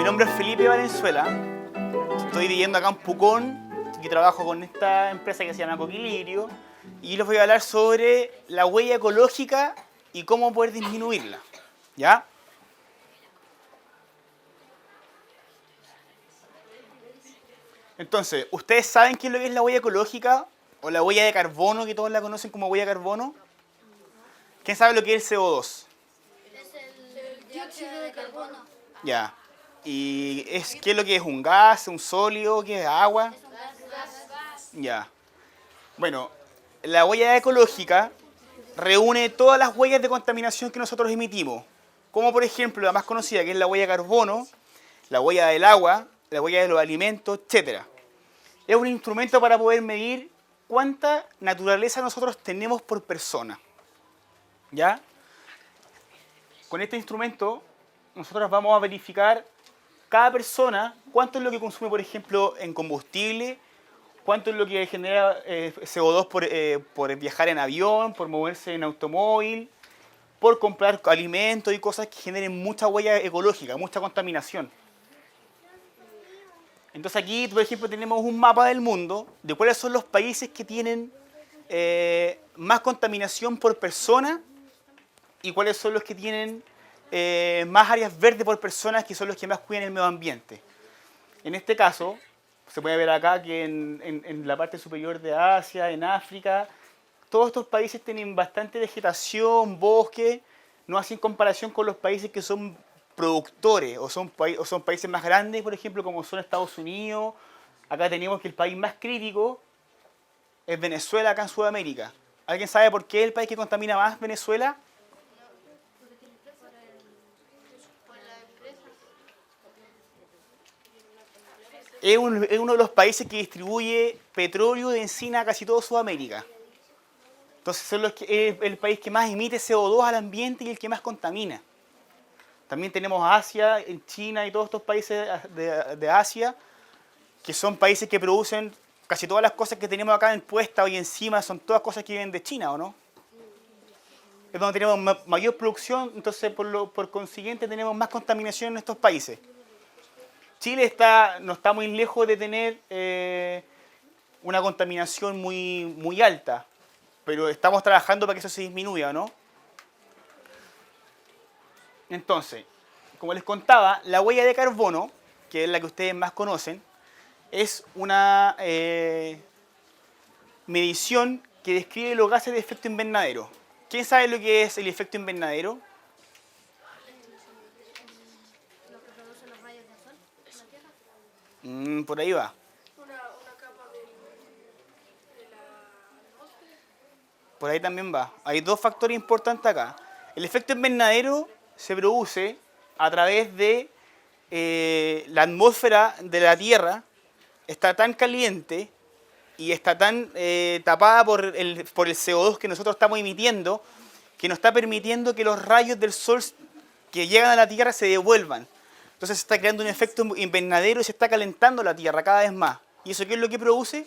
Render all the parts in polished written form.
nombre es Felipe Valenzuela. Estoy viviendo acá en Pucón y trabajo con esta empresa que se llama Coquilirio. Y les voy a hablar sobre la huella ecológica y cómo poder disminuirla. ¿Ya? Entonces, ¿ustedes saben qué es lo que es la huella ecológica? O la huella de carbono, que todos la conocen como huella de carbono. ¿Quién sabe lo que es el CO2? Es el dióxido de carbono. Ya. ¿Y qué es lo que es? ¿Un gas? ¿Un sólido? ¿Qué es? ¿Agua? Es un gas. Ya. Bueno, la huella ecológica reúne todas las huellas de contaminación que nosotros emitimos. Como por ejemplo la más conocida, que es la huella de carbono, la huella del agua, la huella de los alimentos, etc. Es un instrumento para poder medir cuánta naturaleza nosotros tenemos por persona. ¿Ya? Con este instrumento nosotros vamos a verificar cada persona cuánto es lo que consume, por ejemplo, en combustible, cuánto es lo que genera CO2 por viajar en avión, por moverse en automóvil, por comprar alimentos y cosas que generen mucha huella ecológica, mucha contaminación. Entonces aquí, por ejemplo, tenemos un mapa del mundo de cuáles son los países que tienen más contaminación por persona y cuáles son los que tienen más áreas verdes por personas, que son los que más cuidan el medio ambiente. En este caso, se puede ver acá que en la parte superior de Asia, en África, todos estos países tienen bastante vegetación, bosque, no así en comparación con los países que son productores o son países más grandes, por ejemplo, como son Estados Unidos. Acá tenemos que el país más crítico es Venezuela, acá en Sudamérica. ¿Alguien sabe por qué es el país que contamina más, Venezuela? Es uno de los países que distribuye petróleo de encina a casi toda Sudamérica. Entonces es el país que más emite CO2 al ambiente y el que más contamina. También tenemos Asia, en China y todos estos países de Asia, que son países que producen casi todas las cosas que tenemos acá en puesta hoy encima, son todas cosas que vienen de China, ¿o no? Es donde tenemos mayor producción, entonces por consiguiente tenemos más contaminación en estos países. Chile no está muy lejos de tener una contaminación muy alta, pero estamos trabajando para que eso se disminuya, ¿no? Entonces, como les contaba, la huella de carbono, que es la que ustedes más conocen, es una medición que describe los gases de efecto invernadero. ¿Quién sabe lo que es el efecto invernadero? Lo que produce los rayos del sol en la Tierra. Por ahí va. Una capa de la atmósfera. Por ahí también va. Hay dos factores importantes acá. El efecto invernadero se produce a través de la atmósfera de la Tierra. Está tan caliente y está tan tapada por el CO2 que nosotros estamos emitiendo, que nos está permitiendo que los rayos del sol que llegan a la Tierra se devuelvan. Entonces se está creando un efecto invernadero y se está calentando la Tierra cada vez más. ¿Y eso qué es lo que produce?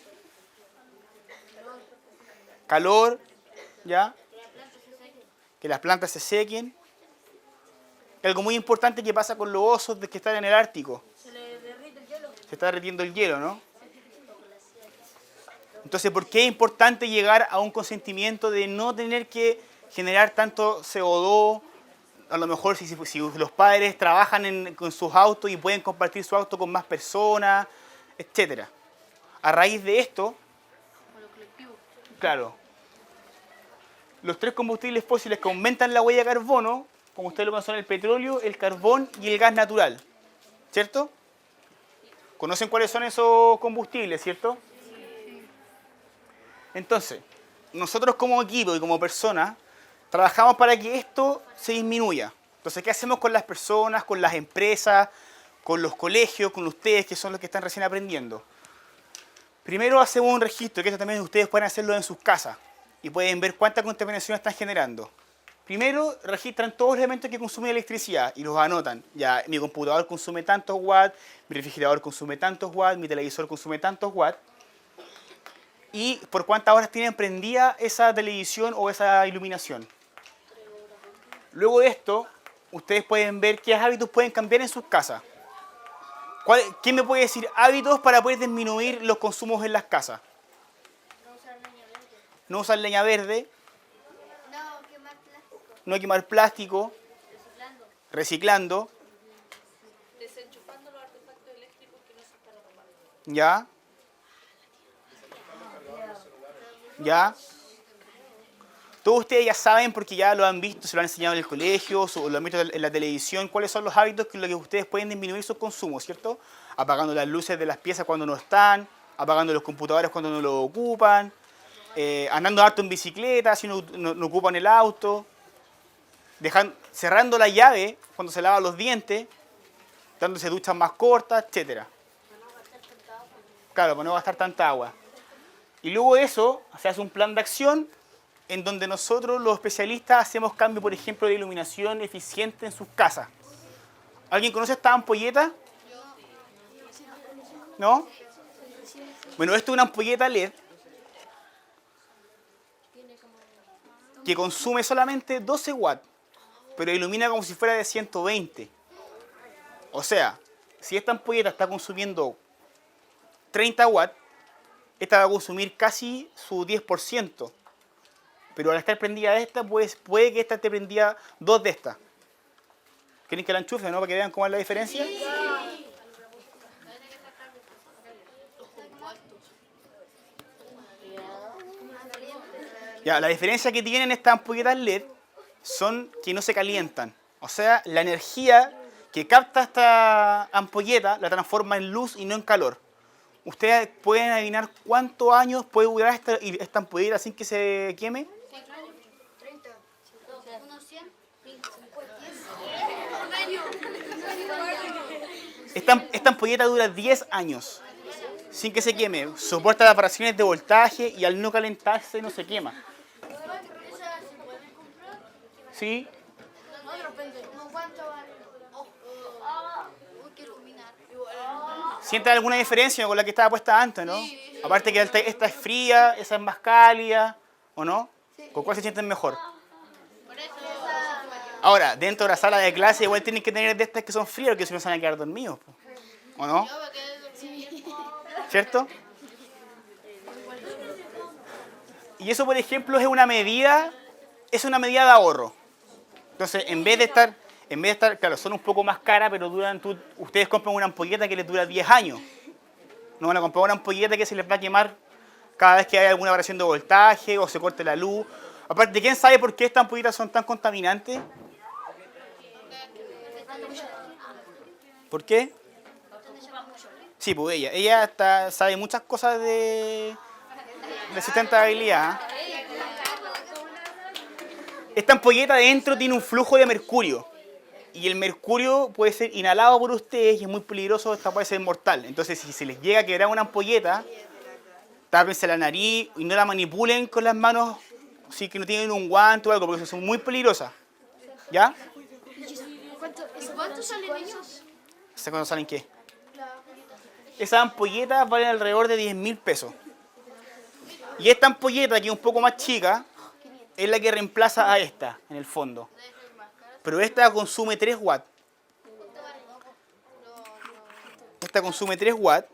Calor, ¿ya? Que las plantas se sequen. Algo muy importante que pasa con los osos que están en el Ártico. Se le derrite el hielo. Se está derritiendo el hielo, ¿no? Entonces, ¿por qué es importante llegar a un consentimiento de no tener que generar tanto CO2? A lo mejor si los padres trabajan con sus autos y pueden compartir su auto con más personas, etc. A raíz de esto, claro, los tres combustibles fósiles que aumentan la huella de carbono, como ustedes lo conocen, son el petróleo, el carbón y el gas natural, ¿cierto? ¿Conocen cuáles son esos combustibles, cierto? Entonces, nosotros como equipo y como personas trabajamos para que esto se disminuya. Entonces, ¿qué hacemos con las personas, con las empresas, con los colegios, con ustedes que son los que están recién aprendiendo? Primero hacemos un registro, que esto también ustedes pueden hacerlo en sus casas y pueden ver cuánta contaminación están generando. Primero registran todos los elementos que consumen electricidad y los anotan. Ya, mi computador consume tantos watts, mi refrigerador consume tantos watts, mi televisor consume tantos watts. Y por cuántas horas tienen prendida esa televisión o esa iluminación. Luego de esto, ustedes pueden ver qué hábitos pueden cambiar en sus casas. ¿Quién me puede decir hábitos para poder disminuir los consumos en las casas? No usar leña verde. No usar leña verde, No quemar plástico. no quemar plástico, Reciclando. reciclando, Desenchufando los artefactos eléctricos que no se están ocupando. ¿ya? ¿Ya? Todos ustedes ya saben, porque ya lo han visto, se lo han enseñado en el colegio, o lo han visto en la televisión, cuáles son los hábitos con los que ustedes pueden disminuir sus consumos, ¿cierto? Apagando las luces de las piezas cuando no están, apagando los computadores cuando no lo ocupan, andando harto en bicicleta si no ocupan el auto, cerrando la llave cuando se lavan los dientes, dándose duchas más cortas, etc. Claro, para no gastar tanta agua. Y luego de eso, se hace un plan de acción en donde nosotros, los especialistas, hacemos cambio, por ejemplo, de iluminación eficiente en sus casas. ¿Alguien conoce esta ampolleta? ¿No? Bueno, esto es una ampolleta LED que consume solamente 12 watts, pero ilumina como si fuera de 120. O sea, si esta ampolleta está consumiendo 30 watts, esta va a consumir casi su 10%. Pero al estar prendida esta, pues puede que esta esté prendida 2 de estas. ¿Quieren que la enchufe, no? Para que vean cómo es la diferencia. Ya, la diferencia que tienen estas ampolletas LED son que no se calientan. O sea, la energía que capta esta ampolleta la transforma en luz y no en calor. ¿Ustedes pueden adivinar cuántos años puede durar esta ampolleta sin que se queme? 30. Unos 100. 50. Esta ampolleta dura 10 años sin que se queme. Soporta las variaciones de voltaje y al no calentarse no se quema. ¿Sí? ¿Cuánto vale? Uy, qué iluminar. ¿Sienten alguna diferencia con la que estaba puesta antes, no? Aparte que esta es fría, esa es más cálida, ¿o no? ¿Con cuál se sienten mejor? Ahora, dentro de la sala de clase igual tienen que tener de estas que son frías, porque si no se van a quedar dormidos, ¿o no? ¿Cierto? Y eso, por ejemplo, es una medida de ahorro. Entonces, en vez de estar, claro, son un poco más caras, pero ustedes compran una ampolleta que les dura 10 años. No van a comprar una ampolleta que se les va a quemar cada vez que haya alguna variación de voltaje o se corte la luz. Aparte, ¿quién sabe por qué estas ampolletas son tan contaminantes? ¿Por qué? Sí, pues ella sabe muchas cosas de sustentabilidad. Esta ampolleta adentro tiene un flujo de mercurio. Y el mercurio puede ser inhalado por ustedes y es muy peligroso, esta puede ser mortal. Entonces, si se les llega a quebrar una ampolleta, tápense la nariz y no la manipulen con las manos, si que no tienen un guante o algo, porque son muy peligrosas. ¿Ya? ¿Cuánto salen esos? ¿Sé cuándo salen qué? Esas ampolletas valen alrededor de 10.000 pesos. Y esta ampolleta, que es un poco más chica, es la que reemplaza a esta, en el fondo. Pero esta consume 3 watts. Esta consume 3 watts.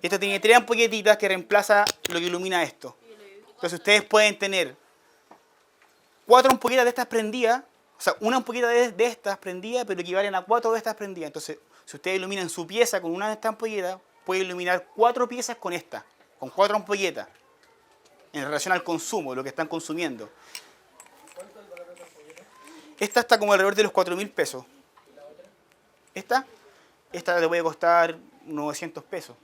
Y esta tiene 3 ampolletitas que reemplaza lo que ilumina esto. Entonces ustedes pueden tener 4 ampolletas de estas prendidas. O sea, una ampolleta de estas prendida, pero equivalen a 4 de estas prendidas. Entonces, si ustedes iluminan su pieza con una de estas ampolletas, pueden iluminar 4 piezas con esta, con 4 ampolletas, en relación al consumo, lo que están consumiendo. Esta está como alrededor de los 4.000 pesos. Esta le puede costar 900 pesos.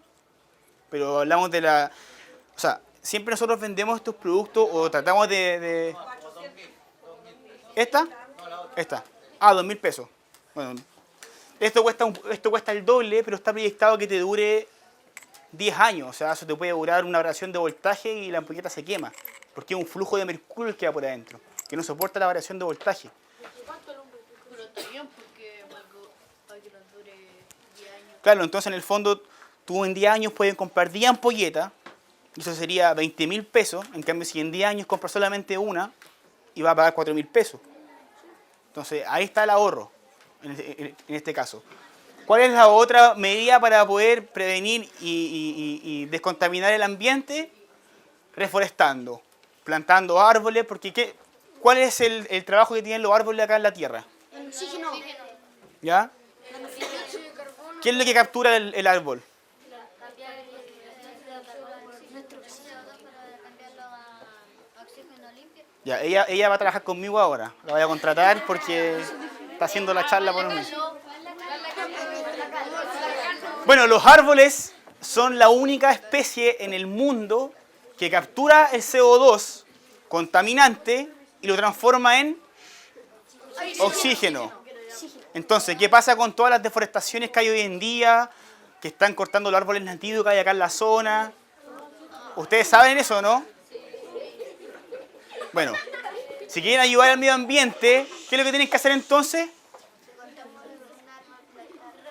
Pero hablamos de la... O sea, siempre nosotros vendemos estos productos o tratamos de... ¿Esta? Esta. 2.000 pesos. Bueno, esto cuesta el doble, pero está proyectado que te dure 10 años. O sea, eso te puede durar una variación de voltaje y la ampolleta se quema. Porque es un flujo de mercurio el que va por adentro, que no soporta la variación de voltaje. Pero está bien porque para que nos dure 10 años. Claro, entonces en el fondo tú en 10 años puedes comprar 10 ampolletas, y eso sería 20.000 pesos. En cambio, si en 10 años compras solamente una, y va a pagar 4.000 pesos. Entonces ahí está el ahorro, en este caso. ¿Cuál es la otra medida para poder prevenir y descontaminar el ambiente? Reforestando, plantando árboles, porque ¿cuál es el trabajo que tienen los árboles acá en la Tierra? El oxígeno. ¿Ya? ¿Qué es lo que captura el árbol? Cambiar nuestro oxígeno para cambiarlo a oxígeno limpio. Ya, ella va a trabajar conmigo ahora. La voy a contratar porque está haciendo la charla por mí. Bueno, los árboles son la única especie en el mundo que captura el CO2 contaminante y lo transforma en oxígeno. Entonces, ¿qué pasa con todas las deforestaciones que hay hoy en día? Que están cortando los árboles nativos que hay acá en la zona. ¿Ustedes saben eso, no? Bueno, si quieren ayudar al medio ambiente, ¿qué es lo que tienen que hacer entonces?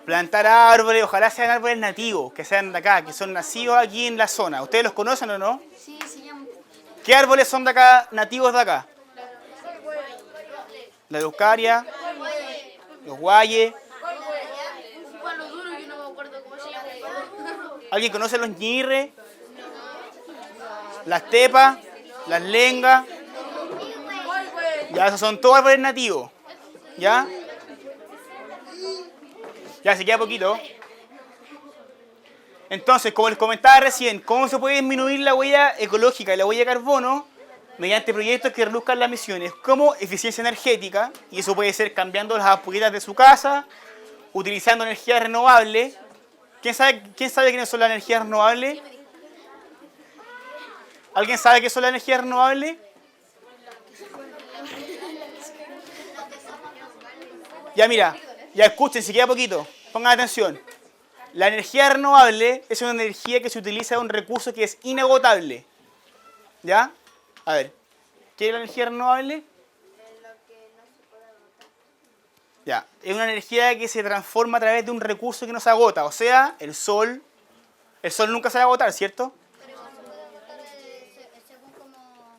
Plantar árboles, ojalá sean árboles nativos, que sean de acá, que son nacidos aquí en la zona. ¿Ustedes los conocen o no? Sí, se llama. ¿Qué árboles son de acá, nativos de acá? La eucaria, los guayes. Un palo duro que no me acuerdo cómo se llama. ¿Alguien conoce los ñirres? Las tepas, las lengas. Ya, esos son todos árboles nativos. ¿Ya? Ya, se queda poquito. Entonces, como les comentaba recién, ¿cómo se puede disminuir la huella ecológica y la huella de carbono? Mediante proyectos que reduzcan las emisiones, como eficiencia energética, y eso puede ser cambiando las ampolletas de su casa, utilizando energías renovables. ¿Quién sabe quiénes son las energías renovables? ¿Alguien sabe qué son las energías renovables? Ya mira, ya escuchen, si queda poquito, pongan atención. La energía renovable es una energía que se utiliza de un recurso que es inagotable. ¿Ya? A ver, ¿qué es la energía renovable? Ya, es una energía que se transforma a través de un recurso que no se agota, o sea, el sol. El sol nunca se va a agotar, ¿cierto? Pero eso se puede agotar según como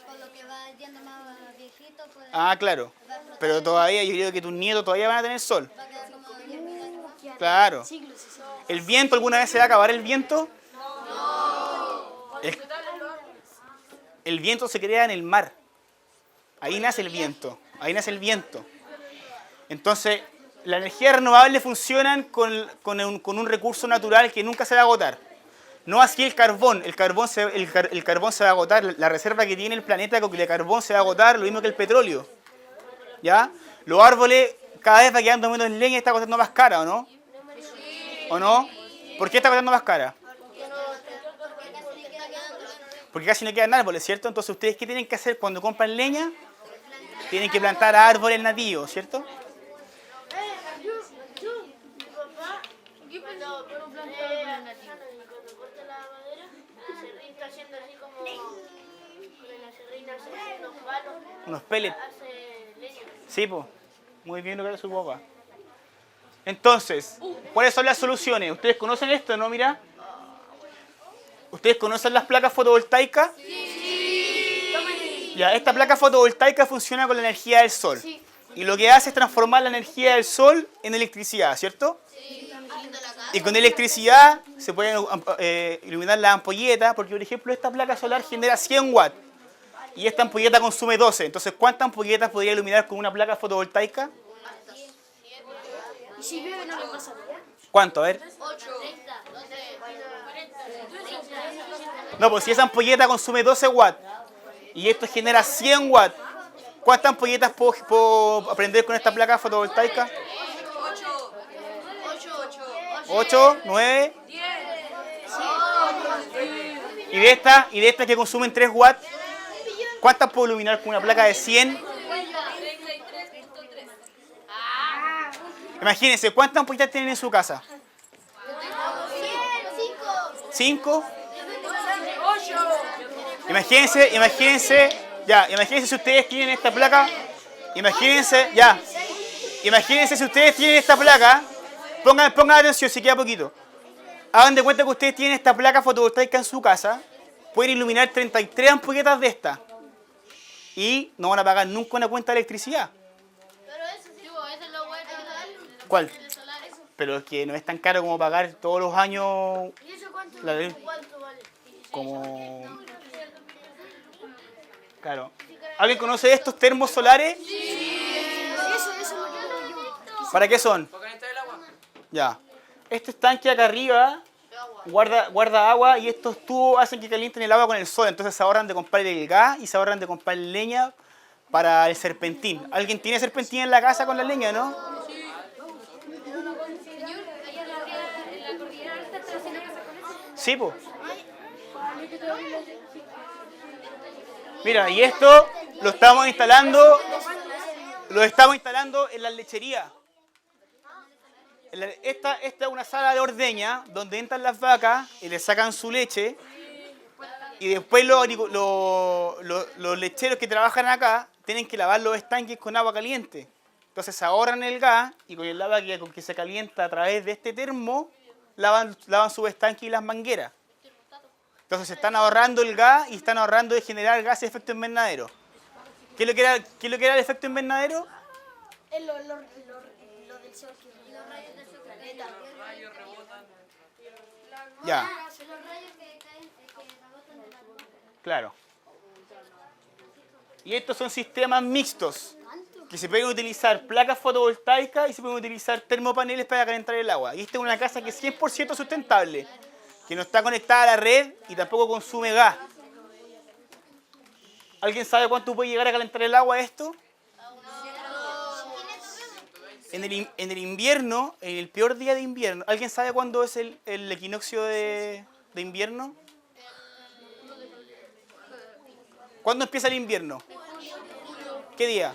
con lo que va yendo más viejito, pues Ah, claro. Pero todavía, yo creo que tus nietos todavía van a tener sol. va a quedar como 10.000 años más. Claro. ¿El viento alguna vez se va a acabar el viento? El viento se crea en el mar. Ahí nace el viento. Ahí nace el viento. Entonces, las energías renovables funcionan con un recurso natural que nunca se va a agotar. No así el carbón. El carbón se va a agotar. La reserva que tiene el planeta con el carbón se va a agotar, lo mismo que el petróleo. ¿Ya? Los árboles, cada vez va quedando menos leña y está costando más cara, ¿o no? ¿O no? ¿Por qué está costando más cara? Porque casi no quedan árboles, ¿cierto? Entonces, ¿ustedes qué tienen que hacer cuando compran leña? Tienen que plantar árboles nativos, ¿cierto? Mi papá, cuando corta la madera, el serrín está haciendo así como con la serrín hace unos palos, Unos pellets. hace leña. Sí, pues. Muy bien lo que hace su papá. Entonces, ¿cuáles son las soluciones? ¿Ustedes conocen esto, no? Mira. ¿Ustedes conocen las placas fotovoltaicas? Sí. Ya, esta placa fotovoltaica funciona con la energía del sol. Sí. Y lo que hace es transformar la energía del sol en electricidad, ¿cierto? Sí. Y con electricidad se pueden iluminar las ampolletas, porque por ejemplo esta placa solar genera 100 watts y esta ampolleta consume 12. Entonces, ¿cuántas ampolletas podría iluminar con una placa fotovoltaica? Y si llueve no le pasa nada. ¿Cuánto? A ver. 8, 30, 12, 40. No, pues si esa ampolleta consume 12 watts y esto genera 100 watts, ¿cuántas ampolletas puedo prender con esta placa fotovoltaica? 8, 9. Y de estas que consumen 3 watts, ¿cuántas puedo iluminar con una placa de 100? Imagínense, ¿cuántas ampolletas tienen en su casa? 5. Imagínense si ustedes tienen esta placa. Imagínense si ustedes tienen esta placa. Pongan atención, si queda poquito. Hagan de cuenta que ustedes tienen esta placa fotovoltaica en su casa. Pueden iluminar 33 ampolletas de estas. Y no van a pagar nunca una cuenta de electricidad. Pero eso sí, eso es lo bueno. ¿Cuál? El solar. pero es que no es tan caro como pagar todos los años ¿Y eso cuánto, la luz. cuánto vale? Como... Claro. ¿Alguien conoce estos termos solares? Eso es lo que quiero yo. ¿Para qué son? ¿Para calentar el agua? Ya. Este estanque acá arriba guarda agua y estos tubos hacen que calienten el agua con el sol. Entonces se ahorran de comprar el gas y se ahorran de comprar leña para el serpentín. ¿Alguien tiene serpentín en la casa con la leña, no? Sí, pues. Mira, y esto lo estamos instalando en la lechería. Esta es una sala de ordeña donde entran las vacas y le sacan su leche y después los lecheros que trabajan acá tienen que lavar los estanques con agua caliente. Entonces se ahorran el gas y con el agua que se calienta a través de este termo lavan sus estanques y las mangueras. Entonces se están ahorrando el gas y están ahorrando de generar gases de efecto invernadero. ¿Qué es lo que era el efecto invernadero? Lo del sol. Los rayos del sol. Rayos rebotan. Ya, Los rayos que caen, que rebotan de la luna. claro. Y estos son sistemas mixtos, que se pueden utilizar placas fotovoltaicas y se pueden utilizar termopaneles para calentar el agua. Y esta es una casa que es 100% sustentable, que no está conectada a la red y tampoco consume gas. ¿Alguien sabe cuánto puede llegar a calentar el agua esto? En el invierno, en el peor día de invierno, ¿alguien sabe cuándo es el equinoccio de invierno? ¿Cuándo empieza el invierno? ¿Qué día?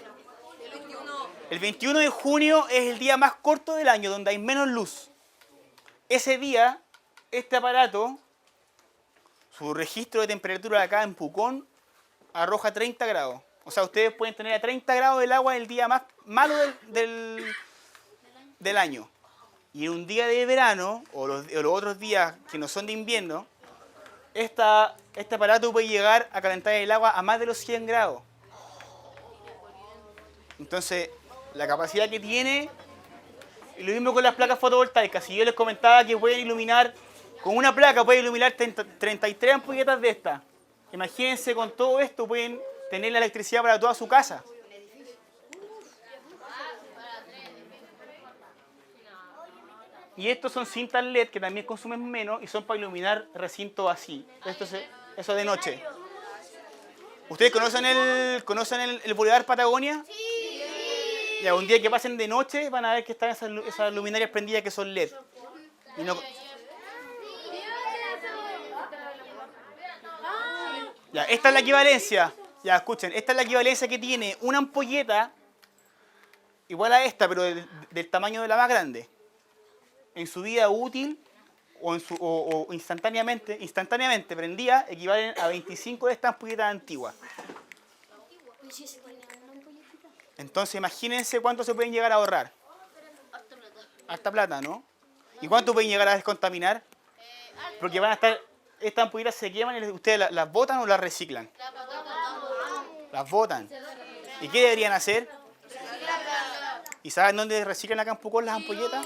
El 21 de junio es el día más corto del año, donde hay menos luz. Ese día, este aparato, su registro de temperatura acá en Pucón, arroja 30 grados. O sea, ustedes pueden tener a 30 grados el agua el día más malo del año. Y en un día de verano, o los otros días que no son de invierno, este aparato puede llegar a calentar el agua a más de los 100 grados. Entonces, la capacidad que tiene, y lo mismo con las placas fotovoltaicas. Si yo les comentaba que pueden iluminar, con una placa pueden iluminar 33 ampolletas de estas. Imagínense, con todo esto pueden tener la electricidad para toda su casa. Y estos son cintas LED que también consumen menos y son para iluminar recintos así. Eso de noche. ¿Ustedes conocen el Boulevard Patagonia? Sí. Ya, un día que pasen de noche van a ver que están esas luminarias prendidas que son LED. Y no... Ya, esta es la equivalencia. Ya, escuchen, esta es la equivalencia que tiene una ampolleta igual a esta, pero del tamaño de la más grande. En su vida útil o instantáneamente prendida, equivalen a 25 de estas ampolletas antiguas. Entonces imagínense cuánto se pueden llegar a ahorrar. Harta plata, ¿no? ¿Y cuánto pueden llegar a descontaminar? Porque van a estar, estas ampolletas se queman y ustedes las botan o las reciclan. Las botan. ¿Y qué deberían hacer? ¿Y saben dónde reciclan acá en Pucón las ampolletas?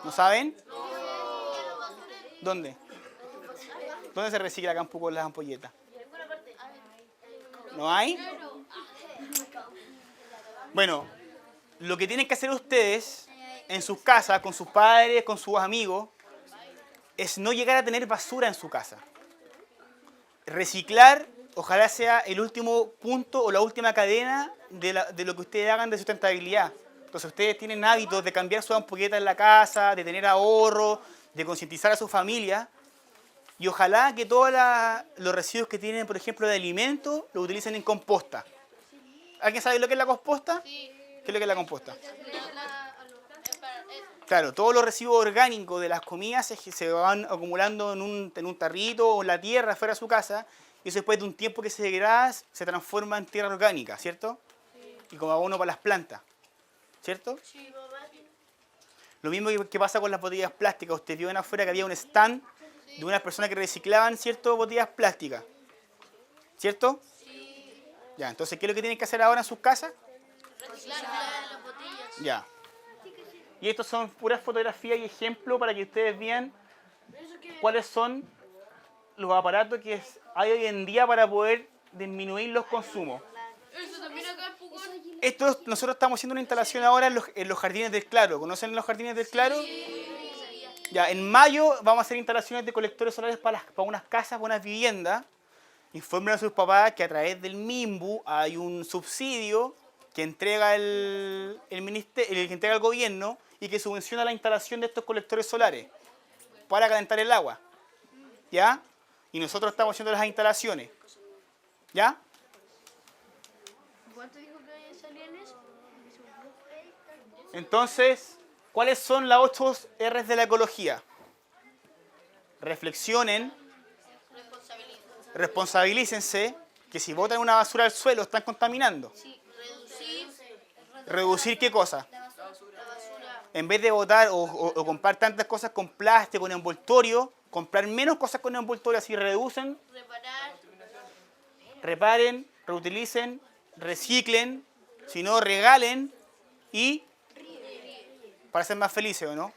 ¿No saben? ¿Dónde? ¿Dónde se recicla acá en Pucón las ampolletas? ¿No hay? Bueno, lo que tienen que hacer ustedes en sus casas, con sus padres, con sus amigos, es no llegar a tener basura en su casa. Reciclar, ojalá sea el último punto o la última cadena de lo que ustedes hagan de sustentabilidad. Entonces ustedes tienen hábitos de cambiar sus ampolletas en la casa, de tener ahorro, de concientizar a su familia. Y ojalá que todos los residuos que tienen, por ejemplo, de alimentos, los utilicen en composta. ¿Alguien sabe lo que es la composta? Sí. ¿Qué es lo que es la composta? Claro, todos los residuos orgánicos de las comidas se van acumulando en un tarrito o en la tierra fuera de su casa, y eso después de un tiempo que se degrada se transforma en tierra orgánica, ¿cierto? Y como abono para las plantas, ¿cierto? Sí, papá. Lo mismo que pasa con las botellas plásticas. Usted vio en afuera que había un stand de unas personas que reciclaban, ¿cierto?, botellas plásticas, ¿cierto? Sí. Ya, entonces, ¿qué es lo que tienen que hacer ahora en sus casas? Reciclar las botellas. Ya. Y estos son puras fotografías y ejemplos para que ustedes vean cuáles son los aparatos que hay hoy en día para poder disminuir los consumos. Eso también acá en Pucón. Nosotros estamos haciendo una instalación ahora en los Jardines del Claro. ¿Conocen los Jardines del Claro? Ya, en mayo vamos a hacer instalaciones de colectores solares para unas casas, para unas viviendas. Informen a sus papás que a través del MIMBU hay un subsidio que entrega el ministerio, que entrega el gobierno y que subvenciona la instalación de estos colectores solares para calentar el agua. ¿Ya? Y nosotros estamos haciendo las instalaciones. ¿Ya? ¿Cuánto dijo que salían eso? Entonces, ¿cuáles son las 8 R's de la ecología? Reflexionen, responsabilícense, que si botan una basura al suelo están contaminando. Sí, reducir ¿Reducir qué cosa? la basura. En vez de botar o comprar tantas cosas con plástico, con envoltorio, comprar menos cosas con envoltorio, así reducen, Reparar. reparen, reutilicen, reciclen, si no regalen y para ser más felices, ¿o no?